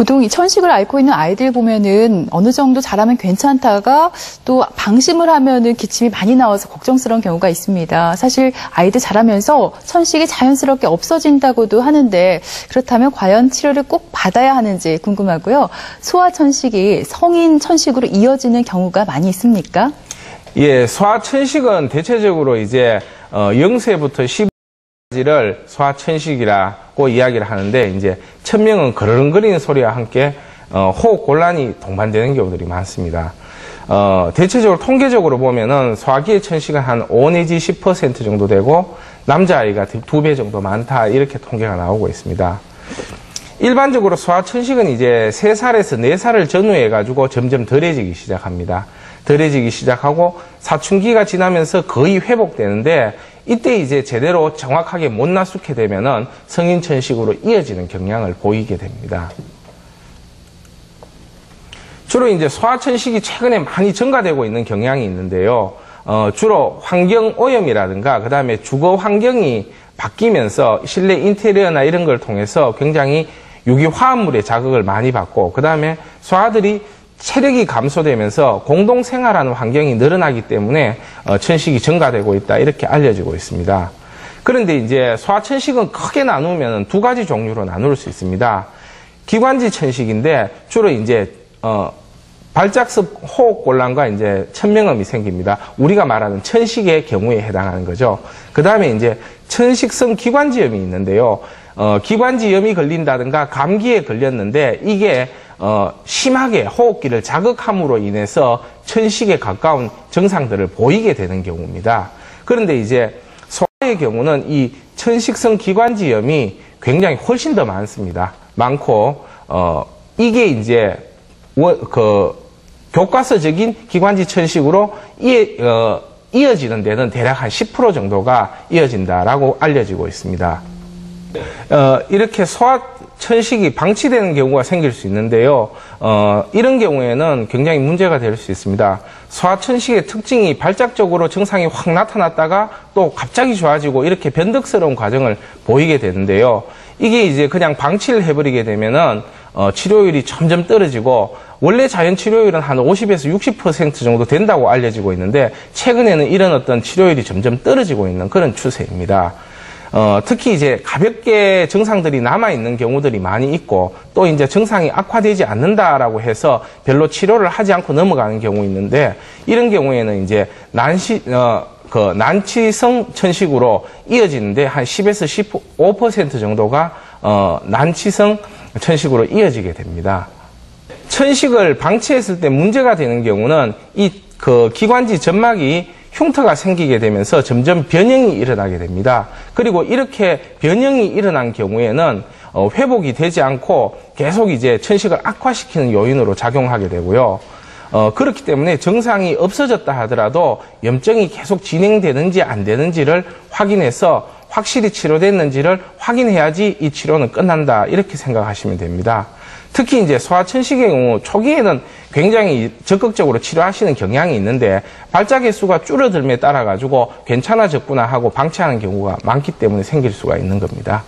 보통 이 천식을 앓고 있는 아이들 보면은 어느 정도 자라면 괜찮다가 또 방심을 하면은 기침이 많이 나와서 걱정스러운 경우가 있습니다. 사실 아이들 자라면서 천식이 자연스럽게 없어진다고도 하는데 그렇다면 과연 치료를 꼭 받아야 하는지 궁금하고요. 소아천식이 성인 천식으로 이어지는 경우가 많이 있습니까? 예, 소아천식은 대체적으로 이제 0세부터 15세까지를 소아천식이라고 이야기를 하는데 이제 천명은 그르렁거리는 소리와 함께 호흡 곤란이 동반되는 경우들이 많습니다. 대체적으로 통계적으로 보면은 소아기의 천식은 한 5 내지 10% 정도 되고 남자아이가 2배 정도 많다 이렇게 통계가 나오고 있습니다. 일반적으로 소아천식은 이제 3살에서 4살을 전후해 가지고 점점 덜해지기 시작합니다. 덜해지기 시작하고 사춘기가 지나면서 거의 회복되는데 이때 이제 제대로 정확하게 못 나수게 되면은 성인 천식으로 이어지는 경향을 보이게 됩니다. 주로 이제 소아천식이 최근에 많이 증가되고 있는 경향이 있는데요. 주로 환경 오염이라든가 그다음에 주거 환경이 바뀌면서 실내 인테리어나 이런 걸 통해서 굉장히 유기화합물의 자극을 많이 받고 그다음에 소아들이 체력이 감소되면서 공동생활하는 환경이 늘어나기 때문에 천식이 증가되고 있다 이렇게 알려지고 있습니다. 그런데 이제 소아천식은 크게 나누면 2가지 종류로 나눌 수 있습니다. 기관지 천식인데 주로 이제 발작성 호흡곤란과 이제 천명음이 생깁니다. 우리가 말하는 천식의 경우에 해당하는 거죠. 그 다음에 이제 천식성 기관지염이 있는데요. 기관지염이 걸린다든가 감기에 걸렸는데 이게 심하게 호흡기를 자극함으로 인해서 천식에 가까운 증상들을 보이게 되는 경우입니다. 그런데 이제 소아의 경우는 이 천식성 기관지염이 굉장히 훨씬 더 많습니다. 많고 이게 이제 교과서적인 기관지 천식으로 이어지는 데는 대략 한 10% 정도가 이어진다라고 알려지고 있습니다. 이렇게 소아천식이 방치되는 경우가 생길 수 있는데요. 이런 경우에는 굉장히 문제가 될 수 있습니다. 소아천식의 특징이 발작적으로 증상이 확 나타났다가 또 갑자기 좋아지고 이렇게 변덕스러운 과정을 보이게 되는데요. 이게 이제 그냥 방치를 해버리게 되면은 치료율이 점점 떨어지고 원래 자연 치료율은 한 50에서 60% 정도 된다고 알려지고 있는데 최근에는 이런 어떤 치료율이 점점 떨어지고 있는 그런 추세입니다. 특히 이제 가볍게 증상들이 남아있는 경우들이 많이 있고 또 이제 증상이 악화되지 않는다라고 해서 별로 치료를 하지 않고 넘어가는 경우 있는데 이런 경우에는 이제 난치성 천식으로 이어지는데 한 10에서 15% 정도가 난치성 천식으로 이어지게 됩니다. 천식을 방치했을 때 문제가 되는 경우는 기관지 점막이 흉터가 생기게 되면서 점점 변형이 일어나게 됩니다. 그리고 이렇게 변형이 일어난 경우에는 회복이 되지 않고 계속 이제 천식을 악화시키는 요인으로 작용하게 되고요. 그렇기 때문에 증상이 없어졌다 하더라도 염증이 계속 진행되는지 안 되는지를 확인해서 확실히 치료됐는지를 확인해야지 이 치료는 끝난다 이렇게 생각하시면 됩니다. 특히 이제 소아천식의 경우 초기에는 굉장히 적극적으로 치료하시는 경향이 있는데 발작의 수가 줄어들m에 따라 가지고 괜찮아졌구나 하고 방치하는 경우가 많기 때문에 생길 수가 있는 겁니다.